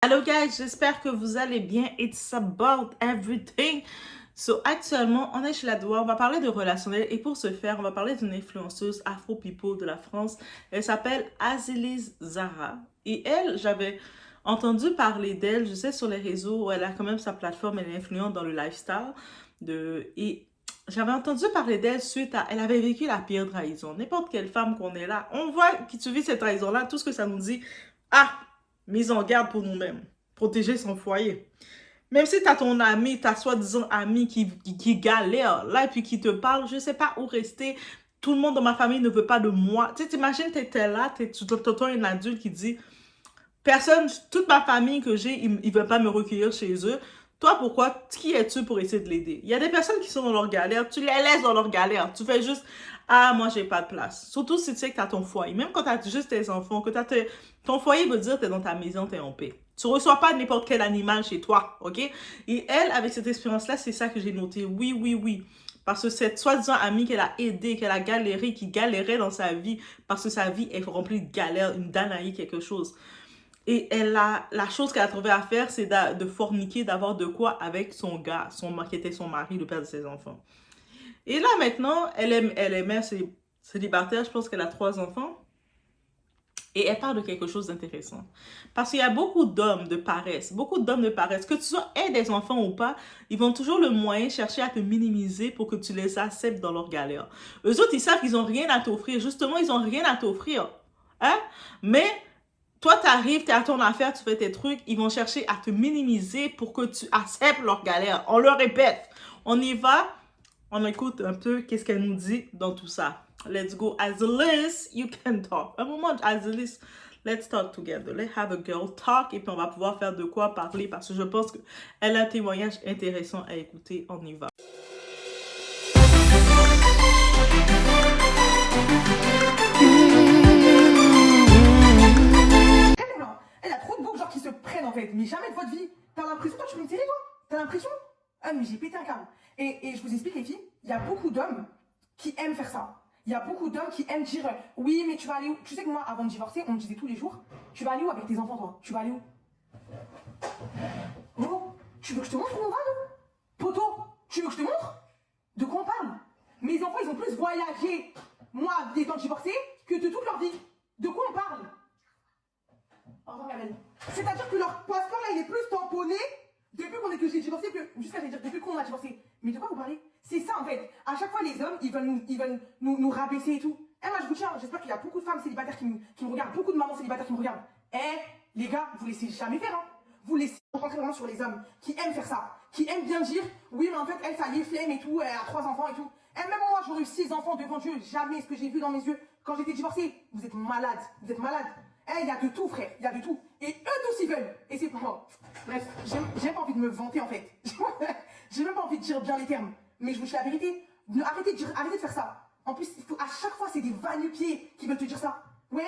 Hello guys, j'espère que vous allez bien. It's about everything. So actuellement, on est chez la Doua, on va parler de relationnel et pour ce faire, on va parler d'une influenceuse Afro-People de la France. Elle s'appelle Azilis Zara. Et elle, j'avais entendu parler d'elle, je sais sur les réseaux, elle a quand même sa plateforme, elle est influente dans le lifestyle. Et j'avais entendu parler d'elle suite à... Elle avait vécu la pire trahison. N'importe quelle femme qu'on est là, on voit qui tu vis cette trahison-là, tout ce que ça nous dit. Ah! Mise en garde pour nous-mêmes. Protéger son foyer. Même si tu as ton ami, ta soi-disant ami qui galère là et puis qui te parle, je ne sais pas où rester. Tout le monde dans ma famille ne veut pas de moi. Tu sais, t'imagines, tu étais là, tu t'entends un adulte qui dit personne, toute ma famille que j'ai, ils ne veulent pas me recueillir chez eux. Toi, pourquoi? Qui es-tu pour essayer de l'aider? Il y a des personnes qui sont dans leur galère, tu les laisses dans leur galère. Tu fais juste, ah, moi, j'ai pas de place. Surtout si tu sais que tu as ton foyer. Même quand tu as juste tes enfants, que ton foyer veut dire que tu es dans ta maison, tu es en paix. Tu ne reçois pas n'importe quel animal chez toi, ok? Et elle, avec cette expérience-là, c'est ça que j'ai noté. Oui, oui, oui. Parce que cette soi-disant amie qu'elle a aidée, qu'elle a galéré, qui galérait dans sa vie, parce que sa vie est remplie de galères, une danaïe, quelque chose. Et la chose qu'elle a trouvé à faire, c'est de forniquer, d'avoir de quoi avec son gars, qui était son mari, le père de ses enfants. Et là, maintenant, elle est mère célibataire, je pense qu'elle a 3 enfants. Et elle parle de quelque chose d'intéressant. Parce qu'il y a beaucoup d'hommes de paresse, que tu sois aide des enfants ou pas, ils vont toujours le moyen chercher à te minimiser pour que tu les acceptes dans leur galère. Eux autres, ils savent qu'ils n'ont rien à t'offrir. Justement, ils n'ont rien à t'offrir. Hein? Mais toi, tu arrives, tu es à ton affaire, tu fais tes trucs, ils vont chercher à te minimiser pour que tu acceptes leur galère. On le répète. On y va, on écoute un peu qu'est-ce qu'elle nous dit dans tout ça. Let's go. Azilis, you can talk. Un moment, Azilis, let's talk together. Let's have a girl talk. Et puis, on va pouvoir faire de quoi parler parce que je pense qu'elle a un témoignage intéressant à écouter. On y va. Elle a trop de boucs genre qui se prennent en fait, mais jamais de votre vie. T'as l'impression, toi tu fais une série toi? T'as l'impression? Ah mais j'ai pété un câble. Et je vous explique les filles, il y a beaucoup d'hommes qui aiment faire ça. Il y a beaucoup d'hommes qui aiment dire oui mais tu vas aller où? Tu sais que moi avant de divorcer, on me disait tous les jours, tu vas aller où avec tes enfants toi? Tu vas aller où? Oh, tu veux que je te montre où on va nous? Poto, tu veux que je te montre? De quoi on parle? Mes enfants ils ont plus voyagé, moi étant divorcée, que de toute leur vie. De quoi on parle? C'est-à-dire que leur passeport là il est plus tamponné depuis que j'ai divorcé que jusqu'à dire depuis qu'on a divorcé. Mais de quoi vous parlez? C'est ça en fait. À chaque fois les hommes ils veulent nous rabaisser et tout. Eh moi je vous tiens, j'espère qu'il y a beaucoup de femmes célibataires qui me regardent, beaucoup de mamans célibataires qui me regardent. Eh les gars, vous laissez jamais faire hein. Vous laissez concentrer vraiment sur les hommes qui aiment faire ça, qui aiment bien dire oui mais en fait elle ça y est flemme et tout, elle a 3 enfants et tout. Et même moi j'aurais eu 6 enfants devant Dieu, jamais ce que j'ai vu dans mes yeux quand j'étais divorcée. Vous êtes malades, vous êtes malades. Eh, il y a de tout, frère, il y a de tout. Et eux tous, ils veulent. Et c'est pas... Bref, j'ai pas envie de me vanter, en fait. J'ai même pas envie de dire bien les termes. Mais je vous dis la vérité. Arrêtez de faire ça. En plus, à chaque fois, c'est des va-nu-pieds qui veulent te dire ça. Ouais,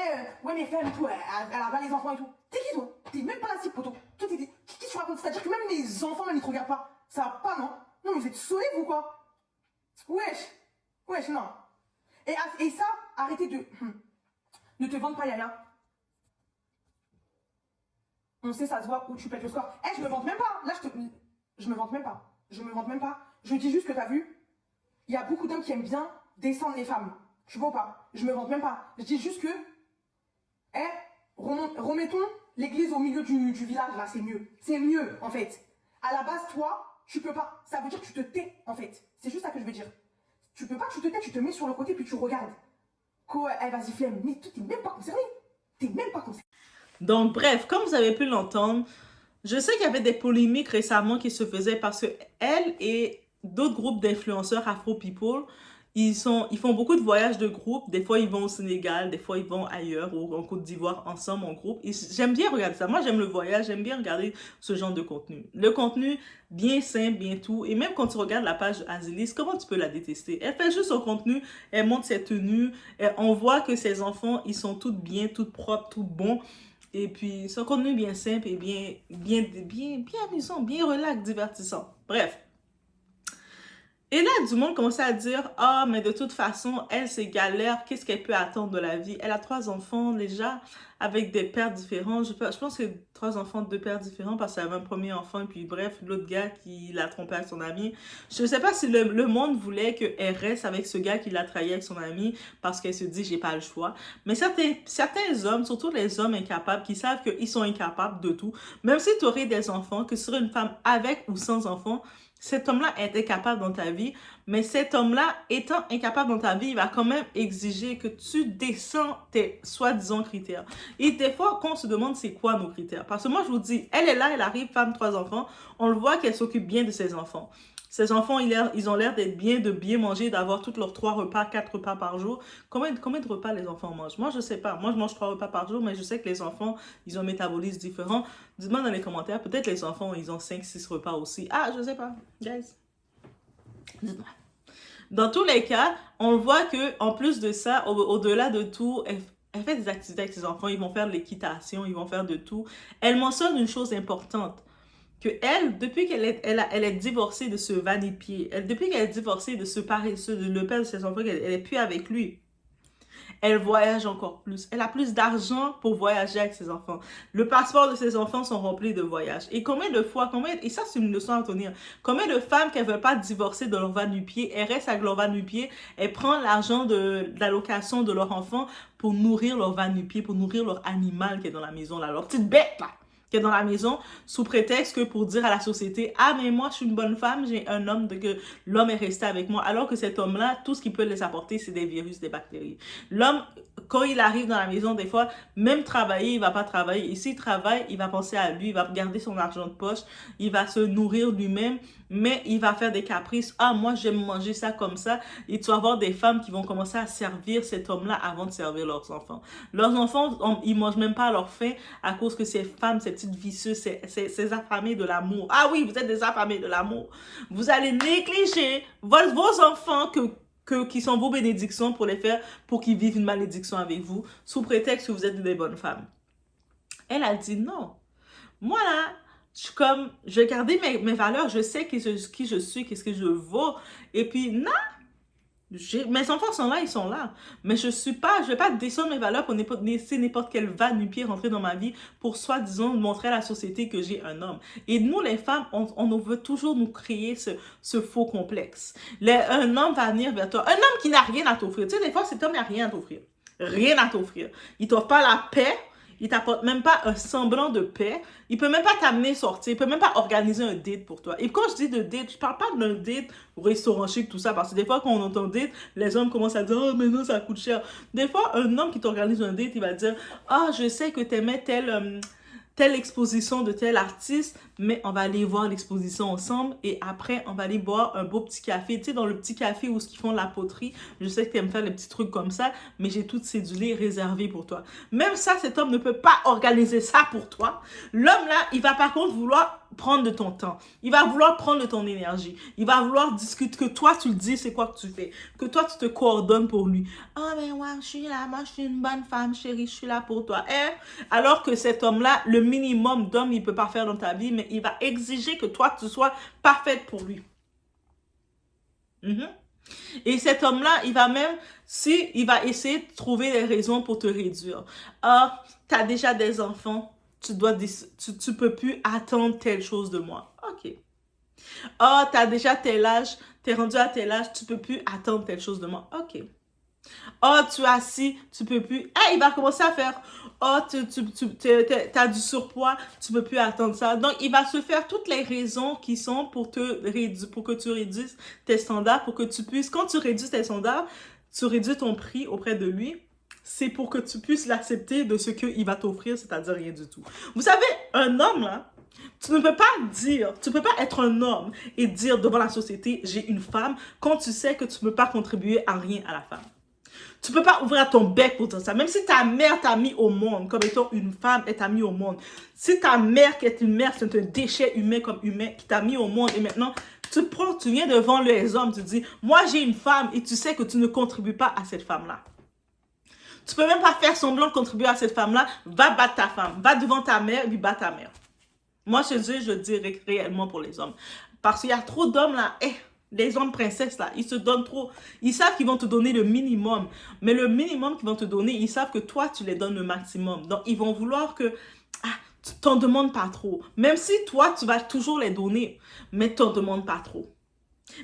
mes femmes et tout, elle a les enfants et tout. T'es qui, toi? T'es même pas la cible, poto. Toi, qui tu racontes? C'est-à-dire que même les enfants, même, ils te regardent pas. Ça va pas, non? Non, mais vous êtes saoulés, vous, quoi? Wesh, non. Et ça, arrêtez de... Ne te vante pas, Yaya. On sait, ça se voit où tu pètes le score. Eh, je me vante même pas. Là, je me vante même pas. Je me vante même pas. Je dis juste que t'as vu, il y a beaucoup d'hommes qui aiment bien descendre les femmes. Tu vois ou pas? Je me vante même pas. Je dis juste que, remettons l'église au milieu du village, là, c'est mieux. C'est mieux, en fait. À la base, toi, tu peux pas. Ça veut dire que tu te tais, en fait. C'est juste ça que je veux dire. Tu peux pas, tu te tais, tu te mets sur le côté, puis tu regardes. Quoi, vas-y, flemme. Mais toi, t'es même pas concerné. T'es même pas concerné. Donc, bref, comme vous avez pu l'entendre, je sais qu'il y avait des polémiques récemment qui se faisaient parce que elle et d'autres groupes d'influenceurs Afro-People, ils font beaucoup de voyages de groupe. Des fois, ils vont au Sénégal, des fois, ils vont ailleurs ou en Côte d'Ivoire ensemble en groupe. J'aime bien regarder ça. Moi, j'aime le voyage, j'aime bien regarder ce genre de contenu. Le contenu bien simple, bien tout. Et même quand tu regardes la page Azilis, comment tu peux la détester? Elle fait juste son contenu, elle montre ses tenues, on voit que ses enfants, ils sont tous bien, tous propres, tous bons. Et puis, son contenu bien simple et bien amusant, bien relax, divertissant. Bref. Et là, du monde commençait à dire, ah, mais de toute façon, elle, c'est galère, qu'est-ce qu'elle peut attendre de la vie? Elle a 3 enfants déjà, avec des pères différents. Je pense que c'est 3 enfants de 2 pères différents parce qu'il avait un premier enfant et puis bref, l'autre gars qui l'a trompé avec son ami. Je ne sais pas si le monde voulait qu'elle reste avec ce gars qui l'a trahi avec son ami parce qu'elle se dit j'ai pas le choix. Mais certains hommes, surtout les hommes incapables, qui savent qu'ils sont incapables de tout, même si tu aurais des enfants, que ce serait une femme avec ou sans enfants, cet homme-là est incapable dans ta vie, mais cet homme-là, étant incapable dans ta vie, il va quand même exiger que tu descends tes soi-disant critères. Et des fois, quand on se demande c'est quoi nos critères, parce que moi, je vous dis, elle est là, elle arrive, femme, 3 enfants, on le voit qu'elle s'occupe bien de ses enfants. Ces enfants, ils ont l'air d'être bien, de bien manger, d'avoir tous leurs 3 repas, 4 repas par jour. Combien de repas les enfants mangent? Moi, je sais pas. Moi, je mange 3 repas par jour, mais je sais que les enfants, ils ont un métabolisme différent. Dites-moi dans les commentaires, peut-être les enfants, ils ont 5, 6 repas aussi. Ah, je sais pas, guys. Dites-moi. Dans tous les cas, on voit que en plus de ça, au-delà de tout, elle fait des activités avec ses enfants. Ils vont faire de l'équitation, ils vont faire de tout. Elle mentionne une chose importante. Que elle, depuis qu'elle est divorcée de ce va-ni-pied, depuis qu'elle est divorcée de ce paresseux, de le père de ses enfants, elle est plus avec lui, elle voyage encore plus. Elle a plus d'argent pour voyager avec ses enfants. Le passeport de ses enfants sont remplis de voyages. Et combien de fois, et ça c'est une leçon à retenir, combien de femmes qui ne veulent pas divorcer de leur va-nu-pied, elles restent avec leur va-nu-pied, elles prennent l'argent de l'allocation de leur enfant pour nourrir leur va-nu-pied, pour nourrir leur animal qui est dans la maison, là, leur petite bête là, qui est dans la maison, sous prétexte que pour dire à la société, ah mais moi je suis une bonne femme, j'ai un homme, que l'homme est resté avec moi, alors que cet homme-là, tout ce qu'il peut les apporter, c'est des virus, des bactéries. L'homme, quand il arrive dans la maison, des fois, même travailler, il va pas travailler. Et s'il travaille, il va penser à lui, il va garder son argent de poche, il va se nourrir lui-même, mais il va faire des caprices. Ah, moi, j'aime manger ça comme ça. Et tu vas avoir des femmes qui vont commencer à servir cet homme-là avant de servir leurs enfants. Leurs enfants, ils mangent même pas à leur faim à cause que ces femmes, ces petites vicieuses, ces affamées de l'amour. Ah oui, vous êtes des affamés de l'amour. Vous allez négliger vos enfants qui sont vos bénédictions pour les faire, pour qu'ils vivent une malédiction avec vous, sous prétexte que vous êtes des bonnes femmes. Elle a dit non. Moi là, je vais garder mes valeurs, je sais qui je suis, qu'est-ce que je vaux. Et puis, non, mes enfants sont là, ils sont là. Mais je vais pas descendre mes valeurs pour laisser n'importe quel va-nu-pied rentrer dans ma vie pour soi-disant montrer à la société que j'ai un homme. Et nous, les femmes, on veut toujours nous créer ce faux complexe. Un homme va venir vers toi. Un homme qui n'a rien à t'offrir. Tu sais, des fois, cet homme n'a rien à t'offrir. Rien à t'offrir. Il t'offre pas la paix. Il t'apporte même pas un semblant de paix. Il peut même pas t'amener sortir. Il peut même pas organiser un date pour toi. Et quand je dis de date, je parle pas d'un date au restaurant chic, tout ça. Parce que des fois, quand on entend date, les hommes commencent à dire « Oh, mais non, ça coûte cher. » Des fois, un homme qui t'organise un date, il va dire « Ah, je sais que t'aimais telle exposition de tel artiste, mais on va aller voir l'exposition ensemble et après, on va aller boire un beau petit café. Tu sais, dans le petit café où ils font de la poterie, je sais que tu aimes faire les petits trucs comme ça, mais j'ai tout cédulé réservé pour toi. » Même ça, cet homme ne peut pas organiser ça pour toi. L'homme là, il va par contre vouloir prendre de ton temps. Il va vouloir prendre de ton énergie. Il va vouloir discuter, que toi, tu le dis, c'est quoi que tu fais. Que toi, tu te coordonnes pour lui. « Ah, mais ouais, je suis là, moi, je suis une bonne femme, chérie, je suis là pour toi. » Alors que cet homme-là, le minimum d'homme, il ne peut pas faire dans ta vie, mais il va exiger que toi, tu sois parfaite pour lui. Et cet homme-là, il va essayer de trouver des raisons pour te réduire. Ah, tu as déjà des enfants, tu peux plus attendre telle chose de moi. OK. Ah, tu as déjà tel âge, tu es rendu à tel âge, tu peux plus attendre telle chose de moi. OK. Oh, tu as ci, tu peux plus. Ah, il va commencer à faire. Oh, tu as du surpoids, tu peux plus attendre ça. Donc, il va se faire toutes les raisons qui sont pour que tu réduises tes standards, pour que tu puisses, quand tu réduis tes standards, tu réduis ton prix auprès de lui. C'est pour que tu puisses l'accepter de ce qu'il va t'offrir, c'est-à-dire rien du tout. Vous savez, un homme, là, tu ne peux pas être un homme et dire devant la société, j'ai une femme, quand tu sais que tu ne peux pas contribuer à rien à la femme. Tu ne peux pas ouvrir ton bec pour dire ça. Même si ta mère t'a mis au monde comme étant une femme, elle t'a mis au monde. Si ta mère qui est une mère, c'est un déchet humain comme humain qui t'a mis au monde et maintenant, tu viens devant les hommes, tu dis, moi j'ai une femme et tu sais que tu ne contribues pas à cette femme-là. Tu peux même pas faire semblant de contribuer à cette femme-là. Va battre ta femme. Va devant ta mère et puis bat ta mère. Moi, je dis réellement pour les hommes. Parce qu'il y a trop d'hommes là. Les hommes princesses, là, ils se donnent trop. Ils savent qu'ils vont te donner le minimum. Mais le minimum qu'ils vont te donner, ils savent que toi, tu les donnes le maximum. Donc, ils vont vouloir que tu t'en demandes pas trop. Même si toi, tu vas toujours les donner, mais t'en demandes pas trop.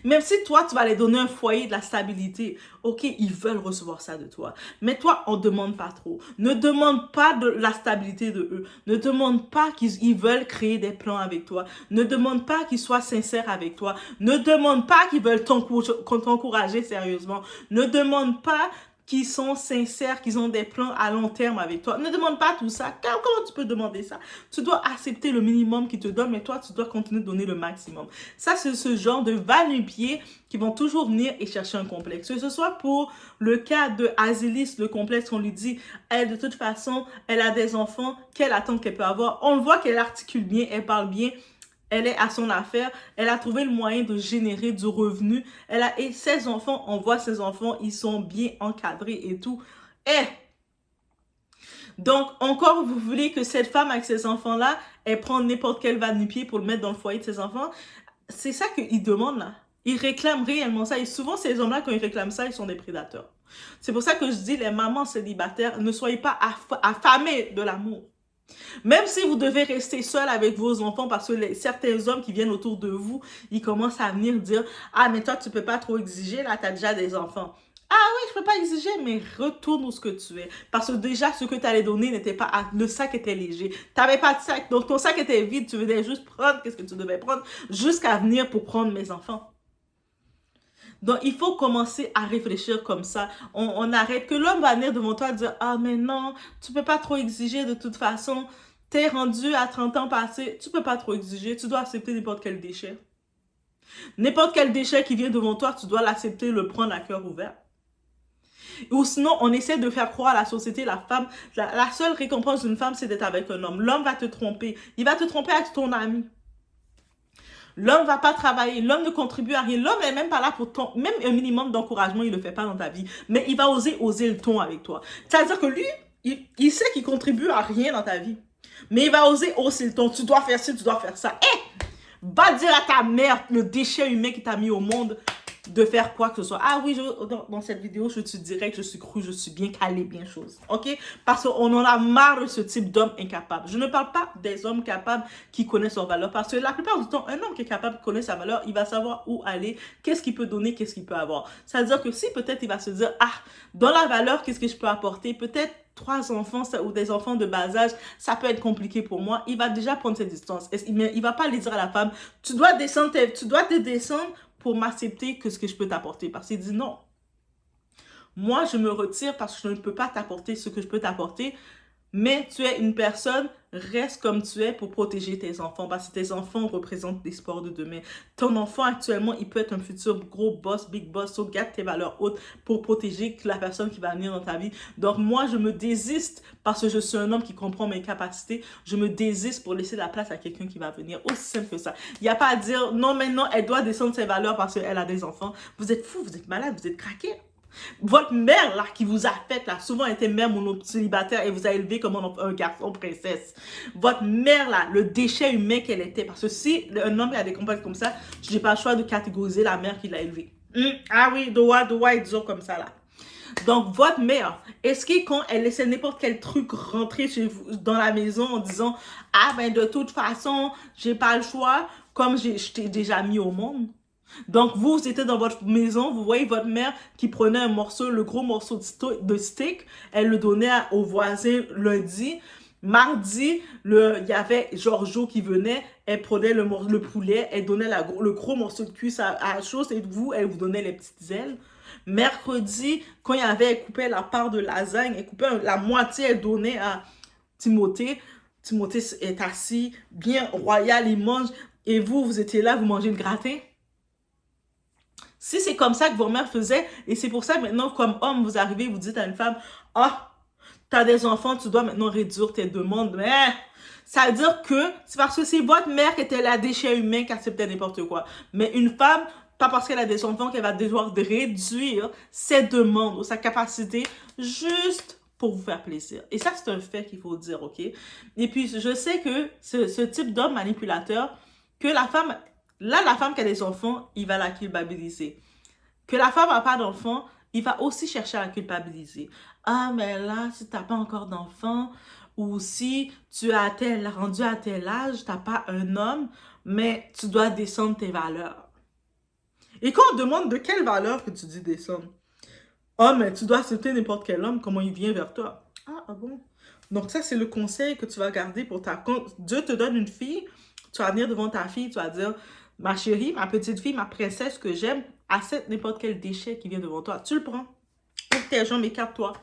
Même si toi, tu vas les donner un foyer, de la stabilité, ok, ils veulent recevoir ça de toi. Mais toi, on ne demande pas trop. Ne demande pas de la stabilité de eux. Ne demande pas qu'ils veulent créer des plans avec toi. Ne demande pas qu'ils soient sincères avec toi. Ne demande pas qu'ils veulent t'encourager sérieusement. Ne demande pas qui sont sincères, qui ont des plans à long terme avec toi. Ne demande pas tout ça. Comment tu peux demander ça? Tu dois accepter le minimum qu'ils te donnent, mais toi, tu dois continuer de donner le maximum. Ça, c'est ce genre de va-nu-pied qui vont toujours venir et chercher un complexe. Que ce soit pour le cas de Azilis, le complexe, on lui dit, elle, de toute façon, elle a des enfants, quelle attente qu'elle peut avoir. On le voit qu'elle articule bien, elle parle bien. Elle est à son affaire, elle a trouvé le moyen de générer du revenu. Et ses enfants, on voit ses enfants, ils sont bien encadrés et tout. Donc, encore, vous voulez que cette femme avec ses enfants-là, elle prend n'importe quel va-nu-pied pour le mettre dans le foyer de ses enfants? C'est ça qu'ils demandent là. Ils réclament réellement ça. Et souvent, ces hommes-là, quand ils réclament ça, ils sont des prédateurs. C'est pour ça que je dis, les mamans célibataires, ne soyez pas affamées de l'amour. Même si vous devez rester seul avec vos enfants parce que certains hommes qui viennent autour de vous, ils commencent à venir dire « Ah, mais toi, tu peux pas trop exiger, là, tu as déjà des enfants. » Ah oui, je peux pas exiger, mais retourne où ce que tu es. Parce que déjà, ce que tu allais donner n'était pas... Le sac était léger. Tu n'avais pas de sac, donc ton sac était vide. Tu venais juste prendre qu'est-ce que tu devais prendre jusqu'à venir pour prendre mes enfants. Donc, il faut commencer à réfléchir comme ça. On arrête que l'homme va venir devant toi et dire « Ah, mais non, tu peux pas trop exiger de toute façon. T'es rendu à 30 ans passés, tu peux pas trop exiger. Tu dois accepter n'importe quel déchet. N'importe quel déchet qui vient devant toi, tu dois l'accepter, le prendre à cœur ouvert. Ou sinon, on essaie de faire croire à la société, la femme, la seule récompense d'une femme, c'est d'être avec un homme. L'homme va te tromper. Il va te tromper avec ton ami. L'homme ne va pas travailler, l'homme ne contribue à rien. L'homme n'est même pas là pour ton... Même un minimum d'encouragement, il ne le fait pas dans ta vie. Mais il va oser le ton avec toi. C'est-à-dire que lui, il sait qu'il contribue à rien dans ta vie. Mais il va oser hausser le ton. Tu dois faire ci, tu dois faire ça. Va dire à ta mère, le déchet humain qui t'a mis au monde, de faire quoi que ce soit. Ah oui, dans cette vidéo, je te dirais que je suis crue, je suis bien calée, bien chose. OK? Parce qu'on en a marre de ce type d'homme incapable. Je ne parle pas des hommes capables qui connaissent leur valeur. Parce que la plupart du temps, un homme qui est capable de connaître sa valeur, il va savoir où aller, qu'est-ce qu'il peut donner, qu'est-ce qu'il peut avoir. C'est-à-dire que si peut-être il va se dire, ah, dans la valeur, qu'est-ce que je peux apporter? Peut-être 3 enfants ou des enfants de bas âge, ça peut être compliqué pour moi. Il va déjà prendre ses distances. Mais il va pas aller dire à la femme, tu dois te descendre pour m'accepter que ce que je peux t'apporter. Parce qu'il dit non. Moi, je me retire parce que je ne peux pas t'apporter ce que je peux t'apporter. Mais tu es une personne, reste comme tu es pour protéger tes enfants. Parce que tes enfants représentent l'espoir de demain. Ton enfant, actuellement, il peut être un futur gros boss, big boss. So, garde tes valeurs hautes pour protéger la personne qui va venir dans ta vie. Donc, moi, je me désiste parce que je suis un homme qui comprend mes capacités. Je me désiste pour laisser la place à quelqu'un qui va venir. Aussi simple que ça. Il n'y a pas à dire, non, maintenant, elle doit descendre ses valeurs parce qu'elle a des enfants. Vous êtes fous, vous êtes malade, vous êtes craqués. Votre mère, là, qui vous a fait, là, souvent était mère célibataire et vous a élevé comme un garçon princesse. Votre mère, là, le déchet humain qu'elle était. Parce que si un homme a des complexes comme ça, je n'ai pas le choix de catégoriser la mère qui l'a élevé. Ah oui, doit être dur comme ça, là. Donc, votre mère, est-ce que quand elle laissait n'importe quel truc rentrer chez vous, dans la maison en disant, ah ben de toute façon, j'ai pas le choix, comme je t'ai déjà mis au monde? Donc, vous étiez dans votre maison, vous voyez votre mère qui prenait un morceau, le gros morceau de steak, elle le donnait au voisin lundi. Mardi, il y avait Giorgio qui venait, elle prenait le poulet, elle donnait le gros morceau de cuisse à la chose et vous, elle vous donnait les petites ailes. Mercredi, quand il y avait, elle coupait la part de lasagne, elle coupait la moitié, elle donnait à Timothée. Timothée est assis, bien royal, il mange. Et vous étiez là, vous mangez le gratin. Si c'est comme ça que vos mères faisaient, et c'est pour ça que maintenant, comme homme, vous arrivez, vous dites à une femme, ah, t'as des enfants, tu dois maintenant réduire tes demandes. Mais ça veut dire que c'est parce que c'est votre mère qui était la déchet humain qui acceptait n'importe quoi. Mais une femme, pas parce qu'elle a des enfants qu'elle va devoir réduire ses demandes ou sa capacité juste pour vous faire plaisir. Et ça, c'est un fait qu'il faut dire, OK? Et puis, je sais que ce type d'homme manipulateur, que la femme Là, la femme qui a des enfants, il va la culpabiliser. Que la femme n'a pas d'enfant, il va aussi chercher à la culpabiliser. Ah, mais là, si tu n'as pas encore d'enfant, ou si tu as rendu à tel âge, tu n'as pas un homme, mais tu dois descendre tes valeurs. Et quand on demande de quelle valeur que tu dis descendre, ah, mais tu dois accepter n'importe quel homme, comment il vient vers toi. Ah bon? Donc ça, c'est le conseil que tu vas garder pour ta... Quand Dieu te donne une fille, tu vas venir devant ta fille, tu vas dire, ma chérie, ma petite fille, ma princesse que j'aime, accepte n'importe quel déchet qui vient devant toi. Tu le prends. Ouvre tes jambes, écarte-toi.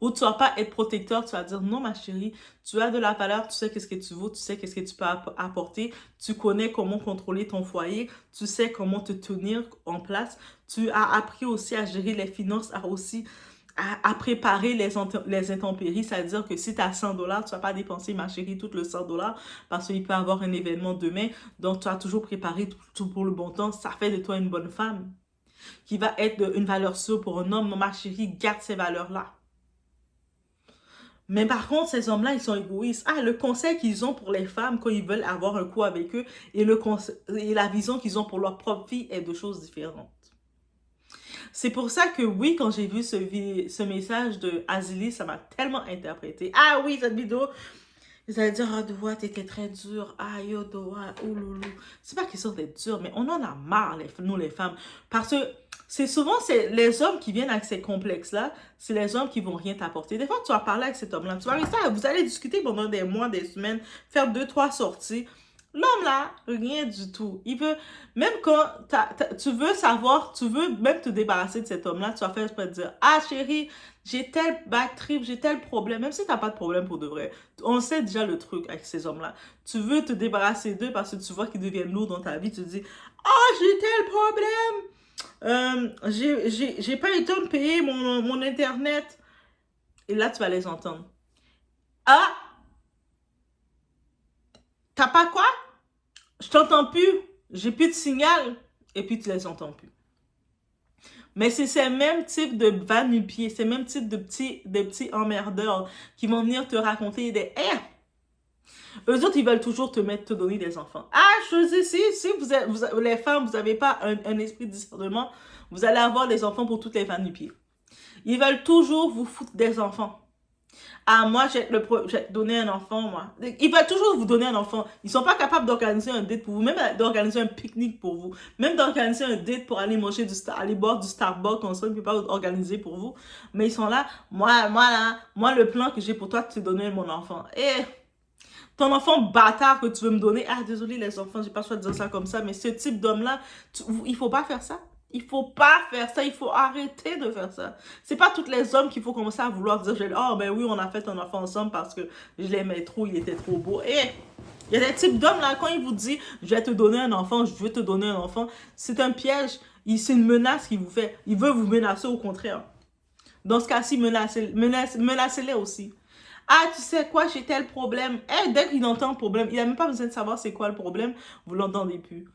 Ou tu vas pas être protecteur, tu vas dire, non ma chérie, tu as de la valeur, tu sais qu'est-ce que tu vaux, tu sais qu'est-ce que tu peux apporter, tu connais comment contrôler ton foyer, tu sais comment te tenir en place, tu as appris aussi à gérer les finances, à préparer les intempéries, c'est-à-dire que si tu as 100 $, tu vas pas dépenser, ma chérie, tout le 100 $ parce qu'il peut y avoir un événement demain, donc tu as toujours préparé tout pour le bon temps, ça fait de toi une bonne femme qui va être une valeur sûre pour un homme. Non, ma chérie, garde ces valeurs-là. Mais par contre, ces hommes-là, ils sont égoïstes. Ah, le conseil qu'ils ont pour les femmes quand ils veulent avoir un coup avec eux et la vision qu'ils ont pour leur propre fille est deux choses différentes. C'est pour ça que oui, quand j'ai vu ce message de Azili, ça m'a tellement interprété. Ah oui, cette vidéo, vous allez dire, ah, Doua, t'étais très dure. Ah, yo, Doua, ouloulou. C'est pas question d'être dur, mais on en a marre, nous, les femmes. Parce que c'est souvent les hommes qui viennent avec ces complexes-là, c'est les hommes qui vont rien t'apporter. Des fois, tu vas parler avec cet homme-là, tu vas rester, vous allez discuter pendant des mois, des semaines, faire 2, 3 sorties. L'homme là, rien du tout. Il veut, même quand tu veux savoir, tu veux même te débarrasser de cet homme-là, tu vas faire exprès de dire, ah chérie, j'ai tel back trip, j'ai tel problème, même si t'as pas de problème pour de vrai. On sait déjà le truc avec ces hommes-là. Tu veux te débarrasser d'eux parce que tu vois qu'ils deviennent lourds dans ta vie, tu te dis, ah j'ai tel problème, j'ai pas eu le temps de payer mon internet. Et là, tu vas les entendre. Ah, t'as pas quoi? Je t'entends plus, j'ai plus de signal, et puis tu les entends plus. Mais c'est ces mêmes types de va-nu-pieds, ces mêmes types de petits emmerdeurs qui vont venir te raconter des eux autres, ils veulent toujours te donner des enfants. Ah, je dis, si les femmes, vous n'avez pas un esprit de discernement, vous allez avoir des enfants pour toutes les va-nu-pieds. Ils veulent toujours vous foutre des enfants. Ah, moi, je vais te donner un enfant, moi. Ils veulent toujours vous donner un enfant. Ils sont pas capables d'organiser un date pour vous, même d'organiser un pique-nique pour vous, même d'organiser un date pour aller manger aller boire du Starbucks ensemble, ils ne peuvent pas organiser pour vous. Mais ils sont là, moi, le plan que j'ai pour toi, c'est de donner mon enfant. Et ton enfant bâtard que tu veux me donner, ah, désolé les enfants, j'ai pas le choix de dire ça comme ça, mais ce type d'homme-là, il faut pas faire ça. Il faut pas faire ça, il faut arrêter de faire ça. C'est pas tous les hommes qu'il faut commencer à vouloir dire, oh ben oui, on a fait un enfant ensemble parce que je l'aimais trop, il était trop beau. Et il y a des types d'hommes là, quand il vous dit, je vais te donner un enfant, je veux te donner un enfant, c'est un piège, c'est une menace qu'il vous fait. Il veut vous menacer au contraire. Dans ce cas-ci, menacez-les aussi. Ah, tu sais quoi, j'ai tel problème. Dès qu'il entend un problème, il n'a même pas besoin de savoir c'est quoi le problème, vous l'entendez plus.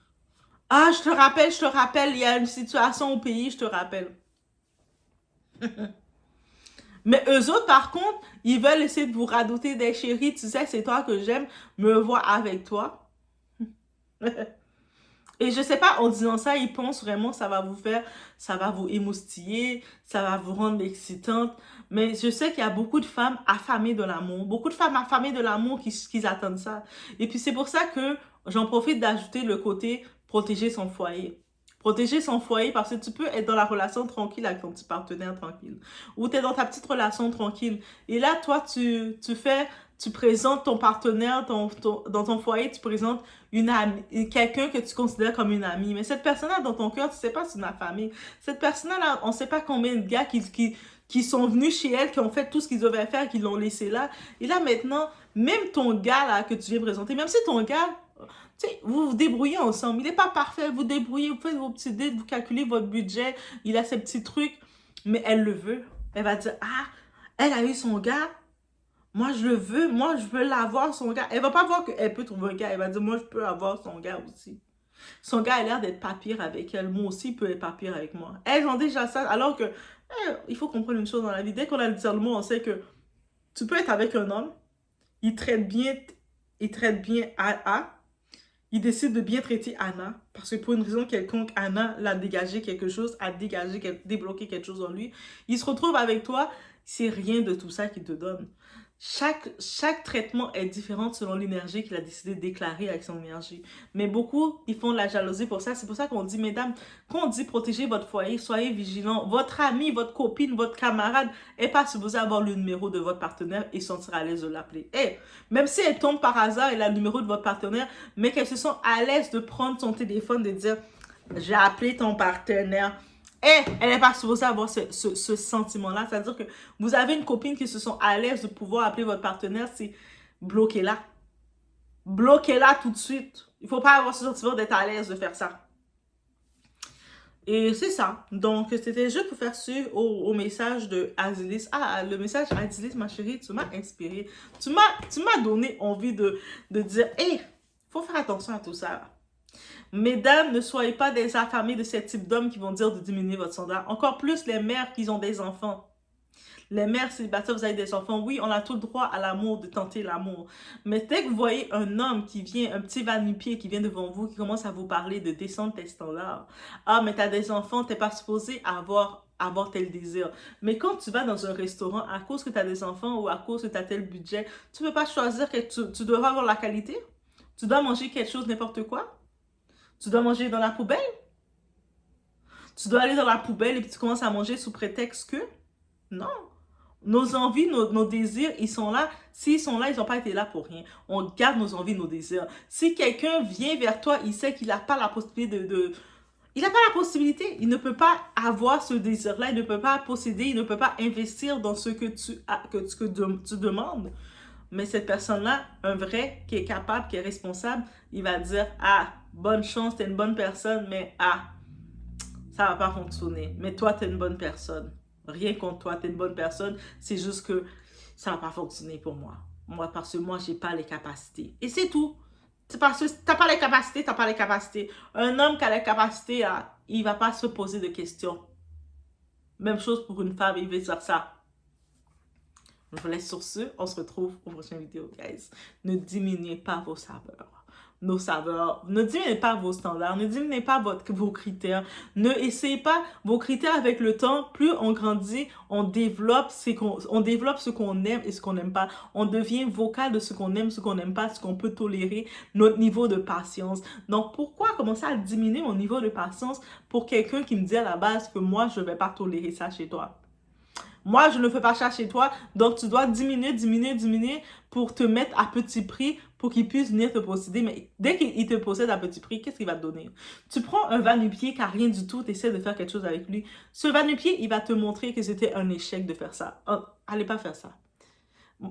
Ah, je te rappelle, il y a une situation au pays, je te rappelle. Mais eux autres, par contre, ils veulent essayer de vous radoter des chéris. Tu sais, c'est toi que j'aime, me voir avec toi. Et je sais pas, en disant ça, ils pensent vraiment que ça va vous émoustiller, ça va vous rendre excitante. Mais je sais qu'il y a beaucoup de femmes affamées de l'amour, qui attendent ça. Et puis c'est pour ça que j'en profite d'ajouter le côté protéger son foyer. Protéger son foyer parce que tu peux être dans la relation tranquille avec ton petit partenaire tranquille. Ou tu es dans ta petite relation tranquille. Et là, toi, tu présentes ton partenaire dans ton foyer, tu présentes quelqu'un que tu considères comme une amie. Mais cette personne-là, dans ton cœur, tu ne sais pas si c'est une famille. Cette personne-là, on ne sait pas combien de gars qui sont venus chez elle, qui ont fait tout ce qu'ils devaient faire, qui l'ont laissé là. Et là, maintenant, même ton gars là que tu viens présenter, même si ton gars, tu sais, vous vous débrouillez ensemble. Il n'est pas parfait, vous débrouillez, vous faites vos petits dates, vous calculez votre budget, il a ses petits trucs, mais elle le veut. Elle va dire, ah, elle a eu son gars, moi je le veux, moi je veux l'avoir son gars. Elle va pas voir qu'elle peut trouver un gars, elle va dire, moi je peux avoir son gars aussi. Son gars a l'air d'être pas pire avec elle, moi aussi il peut être pas pire avec moi. Elles ont déjà ça, alors que, il faut comprendre une chose dans la vie, dès qu'on a le discernement, on sait que tu peux être avec un homme, il traite bien A, il décide de bien traiter Anna, parce que pour une raison quelconque, Anna l'a dégagé quelque chose, a dégagé, débloqué quelque chose en lui. Il se retrouve avec toi, c'est rien de tout ça qu'il te donne. Chaque traitement est différent selon l'énergie qu'il a décidé de déclarer avec son énergie. Mais beaucoup, ils font de la jalousie pour ça. C'est pour ça qu'on dit, mesdames, quand on dit protéger votre foyer, soyez vigilants. Votre ami, votre copine, votre camarade n'est pas supposé avoir le numéro de votre partenaire et sentir à l'aise de l'appeler. Hey, même si elle tombe par hasard, elle a le numéro de votre partenaire, mais qu'elle se sent à l'aise de prendre son téléphone, de dire, j'ai appelé ton partenaire. Et elle n'est pas supposée avoir ce sentiment-là. C'est-à-dire que vous avez une copine qui se sent à l'aise de pouvoir appeler votre partenaire, c'est bloquez-la. Bloquez-la tout de suite. Il ne faut pas avoir ce sentiment d'être à l'aise de faire ça. Et c'est ça. Donc, c'était juste pour faire suivre au message de Azilis. Ah, le message Azilis, ma chérie, tu m'as inspiré. Tu m'as donné envie de dire, hé, il faut faire attention à tout ça. Mesdames, ne soyez pas des affamés de ce type d'hommes qui vont dire de diminuer votre standard. Encore plus les mères qui ont des enfants. Les mères célibataires, vous avez des enfants. Oui, on a tout le droit à l'amour, de tenter l'amour. Mais dès que vous voyez un homme qui vient, un petit va-nu-pied qui vient devant vous, qui commence à vous parler de descendre tes standards. Ah, mais t'as des enfants, t'es pas supposé avoir tel désir. Mais quand tu vas dans un restaurant, à cause que tu as des enfants ou à cause que tu as tel budget, tu peux pas choisir que tu dois avoir la qualité. Tu dois manger quelque chose, n'importe quoi. Tu dois manger dans la poubelle? Tu dois aller dans la poubelle et puis tu commences à manger sous prétexte que? Non. Nos envies, nos désirs, ils sont là. S'ils sont là, ils n'ont pas été là pour rien. On garde nos envies, nos désirs. Si quelqu'un vient vers toi, il sait qu'il n'a pas la possibilité il n'a pas la possibilité. Il ne peut pas avoir ce désir-là. Il ne peut pas posséder. Il ne peut pas investir dans ce que tu demandes. Mais cette personne-là, un vrai, qui est capable, qui est responsable, il va dire, ah, bonne chance, t'es une bonne personne, mais ah, ça va pas fonctionner. Mais toi, t'es une bonne personne. Rien contre toi, t'es une bonne personne. C'est juste que ça va pas fonctionner pour moi. Moi, parce que moi, j'ai pas les capacités. Et c'est tout. C'est parce que t'as pas les capacités, t'as pas les capacités. Un homme qui a les capacités, il va pas se poser de questions. Même chose pour une femme, il va dire ça. Je vous laisse sur ce. On se retrouve au prochain vidéo, guys. Ne diminuez pas vos saveurs. Nos saveurs. Ne diminuez pas vos standards. Ne diminuez pas vos critères. Ne essayez pas vos critères avec le temps. Plus on grandit, on développe ce qu'on aime et ce qu'on n'aime pas. On devient vocal de ce qu'on aime, ce qu'on n'aime pas, ce qu'on peut tolérer, notre niveau de patience. Donc, pourquoi commencer à diminuer mon niveau de patience pour quelqu'un qui me dit à la base que moi, je ne vais pas tolérer ça chez toi? Moi, je ne fais pas ça chez toi, donc tu dois diminuer pour te mettre à petit prix pour qu'il puisse venir te posséder. Mais dès qu'il te possède à petit prix, qu'est-ce qu'il va te donner? Tu prends un va-nu-pied qui n'a rien du tout, tu essaies de faire quelque chose avec lui. Ce va-nu-pied, il va te montrer que c'était un échec de faire ça. Oh, allez pas faire ça.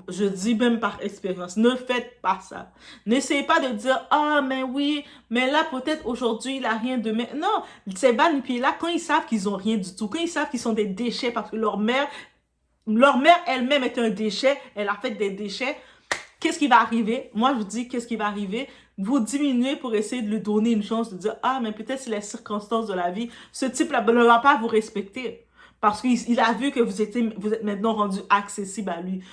Je dis même par expérience, ne faites pas ça. N'essayez pas de dire, ah, mais oui, mais là, peut-être aujourd'hui, il n'a rien de... Mais non, ces va-nu-pieds-là, quand ils savent qu'ils n'ont rien du tout, quand ils savent qu'ils sont des déchets parce que leur mère elle-même est un déchet, elle a fait des déchets, qu'est-ce qui va arriver? Moi, je vous dis, qu'est-ce qui va arriver? Vous diminuez pour essayer de lui donner une chance de dire, ah, mais peut-être c'est les circonstances de la vie. Ce type-là ne va pas vous respecter. Parce qu'il a vu que vous êtes maintenant rendu accessible à lui.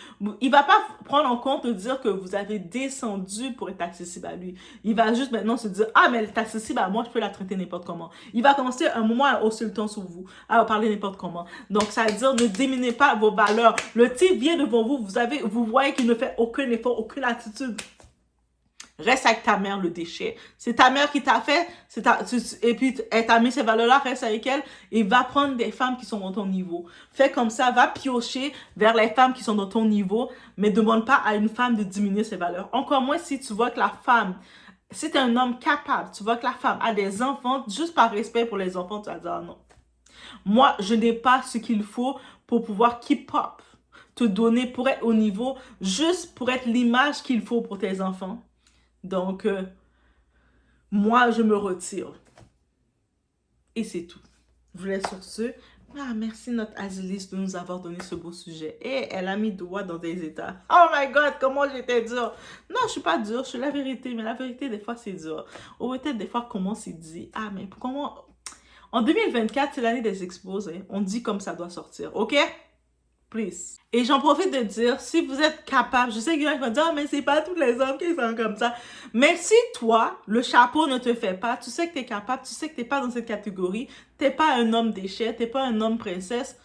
Il va pas prendre en compte de dire que vous avez descendu pour être accessible à lui. Il va juste maintenant se dire, ah, mais elle est accessible à moi, je peux la traiter n'importe comment. Il va commencer un moment à hausser le ton sur vous, à parler n'importe comment. Donc, ça veut dire, ne diminuez pas vos valeurs. Le type vient devant vous, vous voyez qu'il ne fait aucun effort, aucune attitude. Reste avec ta mère, le déchet. C'est ta mère qui t'a fait, et puis elle t'a mis ces valeurs-là, reste avec elle, et va prendre des femmes qui sont dans ton niveau. Fais comme ça, va piocher vers les femmes qui sont dans ton niveau, mais demande pas à une femme de diminuer ses valeurs. Encore moins si tu vois que la femme, si tu es un homme capable, tu vois que la femme a des enfants, juste par respect pour les enfants, tu vas dire, ah non. Moi, je n'ai pas ce qu'il faut pour pouvoir keep up, te donner pour être au niveau, juste pour être l'image qu'il faut pour tes enfants. Donc, moi, je me retire. Et c'est tout. Je vous laisse sur ce. Ah, merci notre Azilis de nous avoir donné ce beau sujet. Et elle a mis doigt dans des états. Oh my God, comment j'étais dure. Non, je suis pas dure, je suis la vérité. Mais la vérité, des fois, c'est dur. Ou peut-être des fois, comment c'est dit. Ah, mais comment... En 2024, c'est l'année des expos. Hein. On dit comme ça doit sortir. OK? Please. Et j'en profite de dire, si vous êtes capable, je sais qu'il y en a qui vont dire, ah, mais c'est pas tous les hommes qui sont comme ça. Mais si toi, le chapeau ne te fait pas, tu sais que tu es capable, tu sais que tu n'es pas dans cette catégorie, tu n'es pas un homme déchet, tu n'es pas un homme princesse,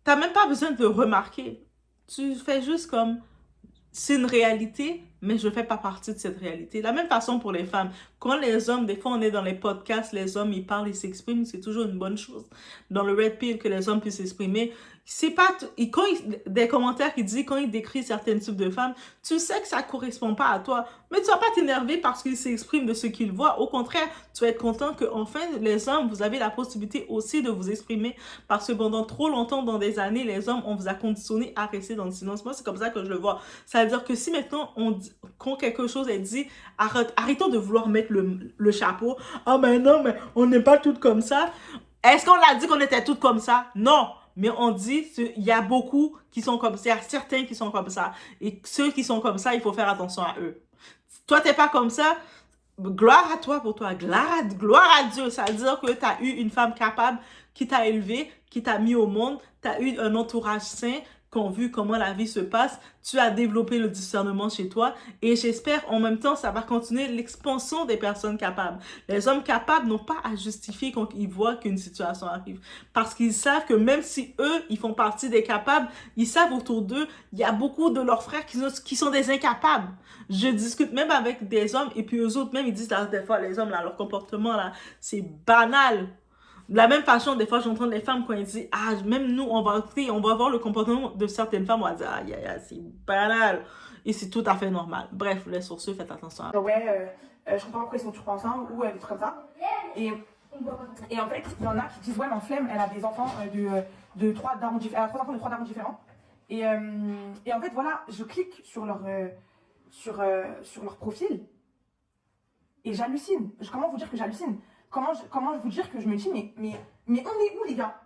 tu n'as même pas besoin de le remarquer. Tu fais juste comme, c'est une réalité, mais je ne fais pas partie de cette réalité. De la même façon pour les femmes. Quand les hommes, des fois on est dans les podcasts, les hommes ils parlent, ils s'expriment, c'est toujours une bonne chose. Dans le Red Pill, que les hommes puissent s'exprimer. C'est pas des commentaires qui disent quand ils décrivent certains types de femmes, tu sais que ça correspond pas à toi, mais tu vas pas t'énerver parce qu'ils s'expriment de ce qu'ils voient. Au contraire, tu vas être content que enfin les hommes, vous avez la possibilité aussi de vous exprimer parce que pendant trop longtemps dans des années, les hommes on vous a conditionné à rester dans le silence. Moi c'est comme ça que je le vois. Ça veut dire que si maintenant quand quelque chose est dit, arrêtons de vouloir mettre le chapeau. Ah ben non, mais on n'est pas toutes comme ça. Est-ce qu'on a dit qu'on était toutes comme ça? Non. Mais on dit, il y a beaucoup qui sont comme ça, il y a certains qui sont comme ça. Et ceux qui sont comme ça, il faut faire attention à eux. Toi, t'es pas comme ça, gloire à toi pour toi, gloire à Dieu. Ça veut dire que tu as eu une femme capable qui t'a élevé, qui t'a mis au monde, tu as eu un entourage sain, qui ont vu comment la vie se passe, tu as développé le discernement chez toi et j'espère en même temps ça va continuer l'expansion des personnes capables. Les hommes capables n'ont pas à justifier quand ils voient qu'une situation arrive parce qu'ils savent que même si eux, ils font partie des capables, ils savent autour d'eux, il y a beaucoup de leurs frères qui sont des incapables. Je discute même avec des hommes et puis eux autres même ils disent des fois les hommes là, leur comportement là, c'est banal. De la même façon, des fois, j'entends les femmes quand elles disent, ah, même nous, on va voir le comportement de certaines femmes, on va dire, aïe, aïe, aïe, c'est banal. Et c'est tout à fait normal. Bref, les sur ce, faites attention à ouais, je comprends pourquoi ils sont toujours pas ensemble ou des trucs comme ça. Et en fait, il y en a qui disent, ouais, mais en flemme, elle a des enfants de 3 darons différents. Elle a 3 enfants de 3 darons différents. Et en fait, voilà, je clique sur leur profil et j'hallucine. Comment vous dire que j'hallucine? Comment vous dire que je me dis, mais on est où, les gars?